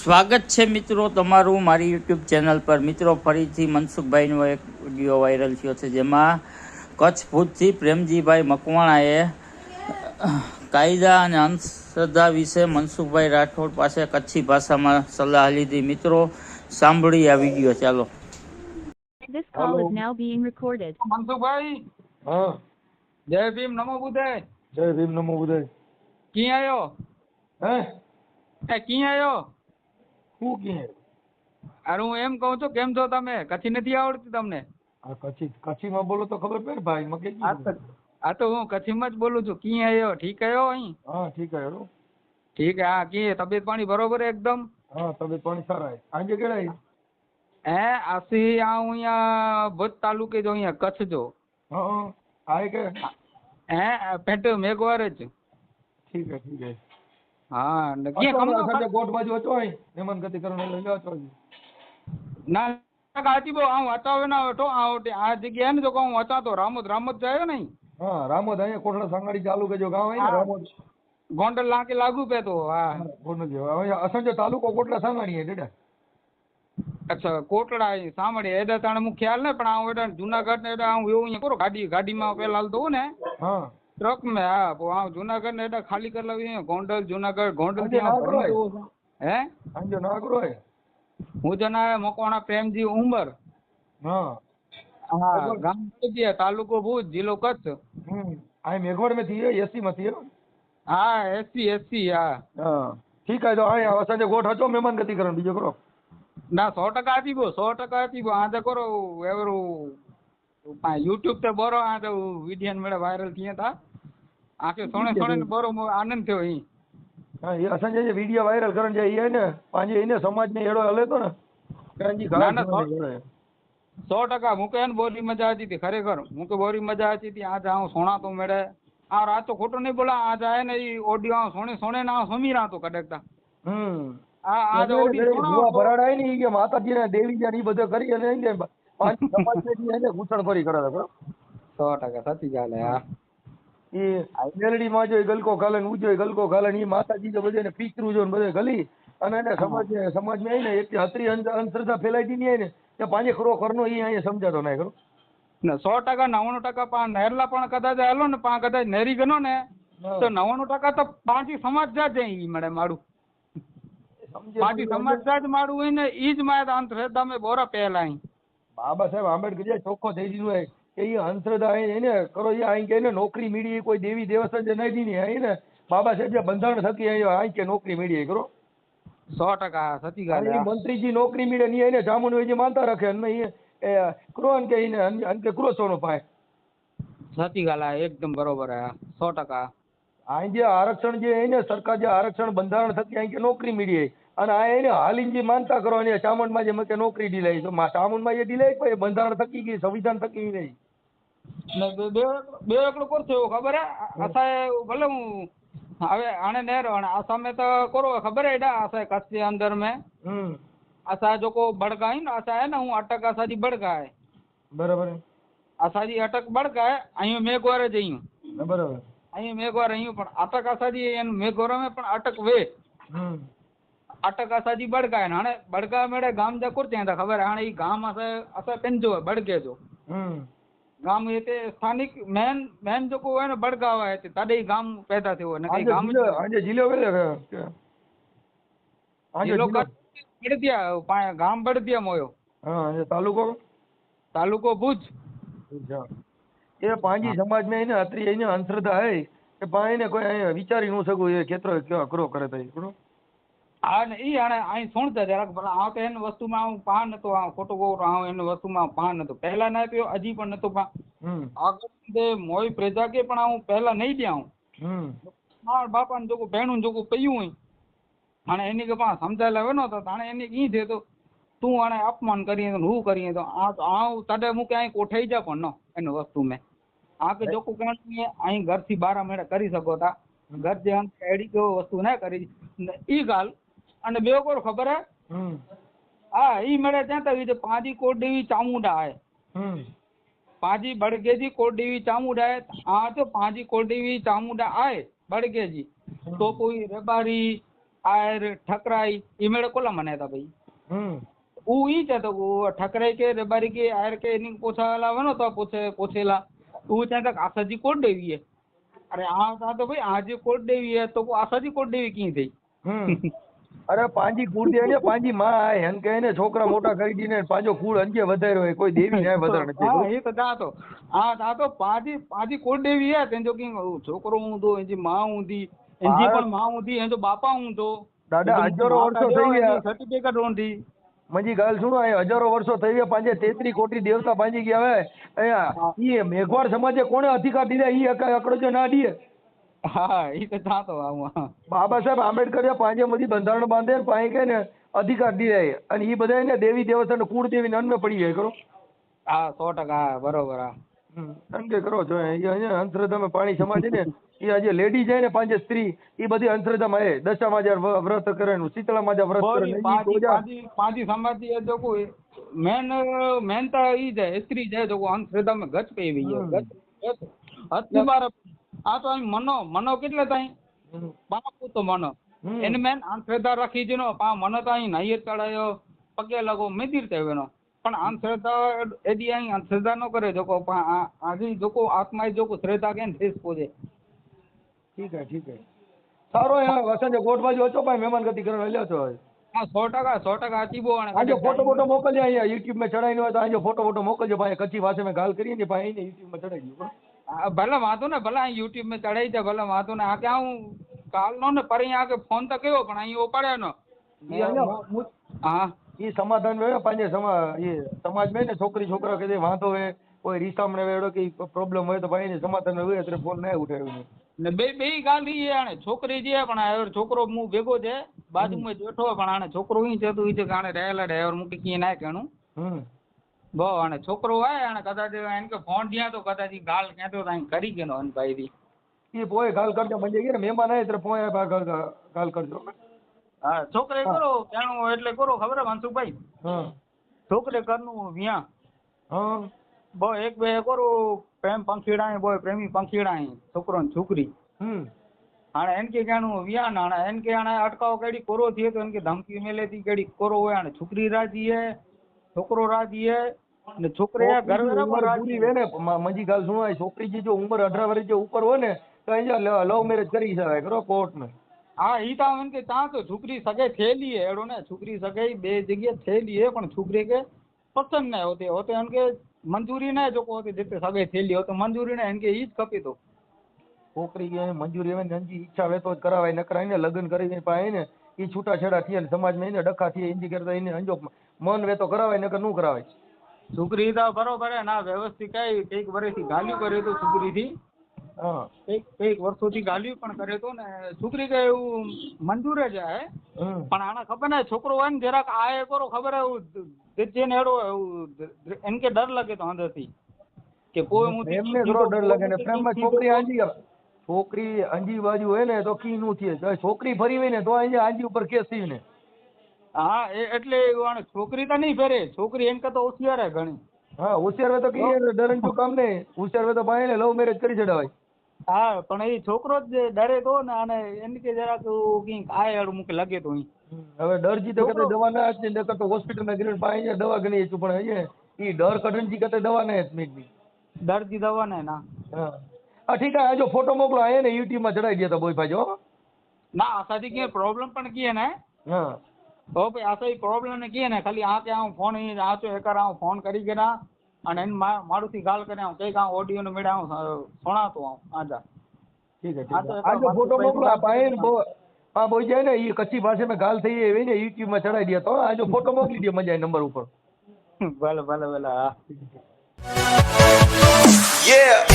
સ્વાગત છે મિત્રો તમારું મારી યુટ્યુબ ચેનલ પર। મિત્રો ફરીથી મનસુખભાઈનો એક વિડીયો વાયરલ થયો છે, જેમાં કચ્છ ભુજથી પ્રેમજીભાઈ મકવાણાએ કાયદા અને અંધશ્રદ્ધા વિશે મનસુખભાઈ રાઠોડ પાસે કચ્છી ભાષામાં સલાહ લીધી। મિત્રો સાંભળી આ વિડીયો, ચાલો। This call is now being recorded. Mansukhbhai, हाँ જય ભીમ નમો બુદ્ધાય। जय भीम नमो बुधाय। કી આયો? हैं કી આયો? શું કે અરે હું એમ કહું છું, કેમ છો તમે? કચ્છી નથી આવડતી તમને? આ કચ્છીમાં બોલો તો ખબર પડે ભાઈ માં કે આ તો હું કચ્છીમાં જ બોલું છું। કી આયો? ઠીક આયો? અહીં हाँ ठीक है हेलो ઠીક है। हाँ કી તબિયત પાણી બરોબર है एकदम? हाँ तबियत पानी सारा है। आजे केड़ा है? હે આસી આ હું અહીંયા ભુજ તાલુકે જો અહીંયા કચ્છ જો। हाँ हाँ आए के હે પેટ મેઘવાર જ। ठीक है હા ને કે अच्छा, કમ अच्छा, गोट बाजू હતો અહીં મહેમાન ગતિ કરવાનો લઈ લો તો ના કાચી બો હું હતાવે ના હતો આ જગ્યા ને જો કહું હતા તો રામોદ જાય નહીં? हाँ रामोद है कोटड़ा सांगाड़ी चालू के जो गांव है ना रामोद ગોંડલ લાગે લાગુ પે તો। હા कोटड़ा जो असंजो तालुको कोटड़ा सांगाड़ी है डेडा। अच्छा कोटड़ा सामने एडा ताणे मु ख्याल ने पण आ एडा जूनागढ़ ने एडा हूं एवं करो गाड़ी में पेला हालतो हो ने हाँ ट्रक में। हाँ वो आ जूनागढ़ ने एडा खाली कर लावी गोंडल जूनागढ़ गोंडल अच्छा, ना करो है अंजो ना करो है। हूं जना मकवाणा प्रेमजी उमर। हाँ हाँ गाम दिया तालुको भुज जिलो कच्छ। आई मेघवाड़ में थी है एसी में थी है। हाँ एससी हाँ हाँ ठीक है तो आए असंजो गोठ हचो मेहमान गति करण बीजो करो ना 100% आतीबो 100% आतीबो। आ तो करो एवरू यूट्यूब ते बरो आ तो वीडियो मेळे वायरल थिया था आके सोने बरो आनंद थयो ही। हाँ ये असांजे जे वीडियो वायरल करण जे ये ने पांजे इने समाज में एड़ो हले तो ने कांजी ना, ना, घाट 100% मुके एन बोरी मजा आती थी खरेखर मुके बोरी मजा आती थी। आज आऊं सोना तो मेरे आ रात तो खोटो नहीं बोला। आज आए ने ई ऑडियो सोने ना समी रहा तो कडेकता आ आज ऑडियो हुआ भराड़ आई नहीं के माताजी ने देवी जानी બધે કરી અને એને પાંચ સમાજ ને એને ઘૂંટણખોરી કરે તો 100% સાચી ગાલ હે। હા એ મેલડી માં જો ગલકો ખાલે ને ઉજો ગલકો ખાલે ને માતાજી જો બધે ને પીતરું જો બધે ગલી અને એને સમાજ में આઈને એક હતરી અંધશ્રદ્ધા ફેલાઈ દી ને કે પાંજે ખરો કરનો ઈ અહીંયા સમજાતો ના કરો ને 100% 99% પા નેરલા પણ કદાચ હાલો ને પા કદાચ નેરી ગનો ને તો 99% તો પાંચી સમાજ જાત ઈ મળે માડું પાટી સમજદાર મારું હોય ને ઈ જ મારે અંધશ્રદ્ધા में બોરા પહેલા અહીં બાબા સાહેબ આંબેડકર જે ચોખ્ખો થઈ દીધું હોય કે એ અંધશ્રદ્ધા એને કરો એ અહીં કે નોકરી મેળવી કોઈ દેવી દેવસ્થાન જે નહીં દીની અહીં ને બાબા સાહેબ જે બંધારણ થકી અહીં કે નોકરી મેળવી કરો 100% સાચી ગાલ એ મંત્રીજી નોકરી મેળે ની એને જામુન જે માનતા રાખે અને એ ક્રોન કે એને અંકે ક્રોસોનો પાય સાચી ગાલ એકદમ બરોબર હે 100%। અહીં જે આરક્ષણ જે એને સરકાર જે આરક્ષણ બંધારણ થકી અહીં કે નોકરી મેળવી અને આ એને હાલીને જે માનતા કરો અને ચામુંડમાં જે મકે નોકરી ડીલાઈ તો ચામુંડમાં જે ડીલાઈ પછી બંધારણ થકી ગઈ સંવિધાન થકી નહીં બે એકલો કરતો ખબર હે આસાએ ભલે હું હવે આને નેર અને આસામે તો કરો ખબર હે એડા આસાએ કચ્છ के अंदर में आसा जो को बड़का है ना आसा है ना हूँ अटक आसाजी बड़का है बराबर आसाजी अटक बड़का है अहीं मेघवार जईं बराबर अहीं मेघवार अहीं पण अटक आसाजी एन मेघवार में पण अटक वे अटक आसाजी बड़का है हाणे बड़का मेरे गाम जा कुर था खबर है हाणे ई गाम असा पेंजो है बड़के जो गाम ये ते स्थानिक मेन जो को है ना बड़गाव है ते तडे गाम पैदा थयो ने कई गाम आजे जिलो वेले आजे जिलो बड़दिया पाया गाम बड़दिया मोयो। हां ये तालुको भुज ये पांजी समाज में ने अत्री ने अंधश्रद्धा है કે પાઈને કોઈ વિચારી ન શકું એ ખેતરો કેવા કરો કરે તો ઈ આ ને ઈ આને અહીં સુણતા જરાક ભલા આ તો એન વસ્તુમાં હું પાન નતો આ ખોટો ગો આ એન વસ્તુમાં પાન નતો પહેલા ના પીયો હજી પણ નતો પા આગળ દે મોય પ્રજા કે પણ હું પહેલા નહીં દે હું માર બાપા ને જોકો બેણું જોકો પયું હોય અને એની કે પા સમજાય લાવે નો તો તાણે એની ઈ દે તો તું આને અપમાન કરીએ તો હું કરીએ તો આ તડે હું કે અહીં કોઠાઈ જા પણ નો એન વસ્તુ में आके जो को कहनी અહીં घर થી 12 મેળે કરી શકો તા घर જે આમ એડી કે વસ્તુ ના કરી ઈ ગાલ અને બે કોર ખબર હે હા ઈ મેળે ત્યાં તો પાંજી કોટ દેવી ચામુંડા है પાંજી બડગેજી કોટ દેવી ચામુંડા है आ तो પાંજી कोट देवी चामुंडा आए बड़गे जी तो कोई रबारी आयर ठकराई ये मेरे कोला मने था भाई वो ही चाहता वो ठकराई के रबारी के आयर के इनिंग पोछा लावे नो तो पोछेला वो चाहता आशा जी कोट देवी है अरे हाँ था तो भाई आज कोट देवी है तो आशा जी कोट देवी की थी અરે પાંજી કુળ દે ને પાંજી માં આય હન કહે ને છોકરા મોટા કરી દીને પાંજો કુળ અંજે વધાર્યો હોય કોઈ દેવી ન્યાય વધારે નથી हाँ ये तो था तो पाजी कोट देवी है तेन जो की छोकरो हूं तो एजी मां हूं थी एजी पण मां हूं थी एजो बापा हूं तो દાદા હજારો વર્ષો થઈ ગયા सर्टिफिकेट हों थी મંજી ગાલ સુનો આ હજારો વર્ષો થઈ ગયા પાંજે 33 કોટી દેવતા પાંજી ગયા હવે અહીંયા ઈ મેઘવાળ સમાજે કોણે અધિકાર દીધા ઈ અકડો જો ના દીએ हाँ ये तो था तो બાબા સાહેબ આંબેડકરે પાંજે મધી બંધારણ બાંધે ને પાણી કે ને અધિકાર દીધા અને ઈ બધા ને દેવી દેવતા ને કુળ દેવી અન્ન પડી જાય કરો हाँ 100% बरोबर हाँ એમ કે કરો છો એ અહીંયા અંધશ્રદ્ધામાં પાણી સમાજ ને એ આજે લેડી જાય ને પાંજે સ્ત્રી એ બધી અંધશ્રદ્ધામાં એ દશા માજા વ્રત કરે ને શીતળા માજા વ્રત કરે ને ઈ પૂજા पाजी समाज ये जो को मेन तो ई जाए स्त्री जाए जो को अंधश्रद्धा में गच पे हुई है गच अति बार आ तो मनो કેટલે તાઈ બાપુ તો મનો એને મેન અંધશ્રદ્ધા રાખી જનો પા મનો તો અહીં નાઈ ચડાયો પગે લાગો મેદીર તેવેનો પણ અંધશ્રદ્ધા એદી અહીં અંધશ્રદ્ધા નો કરે જોકો આજે જોકો આત્મા જોકો શ્રદ્ધા કે ઠેસ પોજે ठीक है सारो यहाँ वसंत कोट बाजू अचो भाई मेहमान गति करने लो तो हाँ 100% अचीबो आज फोटो मोकल यहाँ यूट्यूब में चढ़ाई हो तो आज फोटो मोकल भाई कच्ची भाषा में गाल करिए ने भाई ने यूट्यूब में चढ़ाई दो भले वांधो ने भले यूट्यूब में चढ़ाई दे भले वांधो ने आ क्या हूँ काल नो ने पर यहाँ के फोन तो कयो पण અહીં ઓપાડે નો हाँ ये समाधान वे पांजे ये समाज में ने छोकरी छोकरा के वांधो है कोई रिसामणे वेड़ो की प्रॉब्लम હોય તો ભાઈ ને સમાધાન હોય એટલે ફોન ના ઉઠાવ્યો ને બે ગાલ ઈ આણે છોકરી જે પણ હવે છોકરો મુ ભેગો છે બાજુમાં બેઠો પણ આણે છોકરો ઈ છે તો ઈ છે કાણે રહેલા ડ્રાઈવર મૂકી કી ના કેણું બહુ આણે છોકરો આય આણે કદાચ એને કે ફોન દિયા તો કદાચ ઈ ગાલ કેતો તો કરી ગયો અન ભાઈ દી ઈ પોય ગાલ કરજો મંજે કે મહેમાન આય એટલે પોય ગાલ કરજો હા છોકરે કરો કેણું એટલે કરો ખબર હે મનસુખભાઈ હા છોકરે કરનું વિયા હા બો એક બે કરો પ્રેમ પંખીડાય બોય પ્રેમી પંખીડાય છોકરો ને છોકરી આણે એન કે કેણું વિયા ના એન કે આણે અટકાવ કેડી કોરો થયો તો એન કે ધમકી મેલે થી કેડી કોરો હોય આણે છોકરી રાજી હે છોકરો રાજી હે ને છોકરે ઘર પર રાજી વેને મંજી ગાલ સુનો છોકરી જે જો ઉંમર 18 વર્ષ જે ઉપર હોય ને તો અહીંયા લવ મેરેજ કરી શકાય કરો કોર્ટ में हाँ ई ता एन के ता तो छोकरी सगे थेली है एड़ो ने छोकरी सगे बे जगह थेली है पण छोकरी के पसंद नहीं होते उनके मंजूरी नहीं जो को जिते सगे थेली हो तो मंजूरी नहीं इनके ईज कपी तो छोकरी के मंजूरी है नंजी इच्छा वे तो करावे न कराय ने लग्न करी पाए ने ई छूटा छेड़ा थी ने समाज में ने डखा थी इंजी करता इने अंजो मन वे तो करावे न नु करावे छोकरी ता बरोबर है ना व्यवस्थित कई एक वर्ष थी गाली करे तो छोकरी थी हाँ एक वर्षों थी गाली पण करे तो ने छोकरी के એવું મંજૂર જ હે પણ આના ખબર ને છોકરો હોય ને જરાક આએ કરો ખબર હે જે ને એડો એનકે ડર લાગે તો અંદર થી કે કોઈ હું એમને થોડો ડર લાગે ને પ્રેમ માં છોકરી અંજી બાજુ હોય ને તો કી નું થયે જો છોકરી ફરી હોય ને તો અંજી ઉપર કેસ થઈ ને હા એટલે આને છોકરી તો નહીં ફેરે છોકરી એન કરતા હોશિયાર હે ઘણી હા હોશિયાર હોય તો કી ડરન જો કામ ને હોશિયાર હોય તો ભાઈ ને લવ મેરેજ કરી છડાવાય હા પણ એ છોકરો જ ડરે તો ને અને એની કે જરાક કઈક આયડ મુકે લાગે તો હવે ડર જી તો કતે દવા ના છે નકર તો હોસ્પિટલ માં ગઈને પાઈ દવા ગણી છું પણ હે ઈ ડર કઢન જી કતે દવા ના છે મીટ ડર જી દવા ના ના હા ઠીક है जो फोटो मोकलो आए ने यूट्यूब में चढ़ाई दिया था बोई भाई जो ना आसादी के प्रॉब्लम पण किए ने हां तो भाई आसा ही प्रॉब्लम ने किए ने खाली आ के आ फोन ही आ तो एकर आ फोन करी के ना અને મારું થી ગાલ કરે હું કઈ કાં ઓડિયો ને મેડા હું સુણાતો હું આજા ठीक है आज जो फोटो मोकलो आप आए ने हां बोई जाए ने ये कच्ची भाषा में गाल થઈ है ने यूट्यूब में चढ़ाई दिया तो आज जो फोटो मोकली दियो मजा नंबर ऊपर ભલે ભલે ભલે Yeah.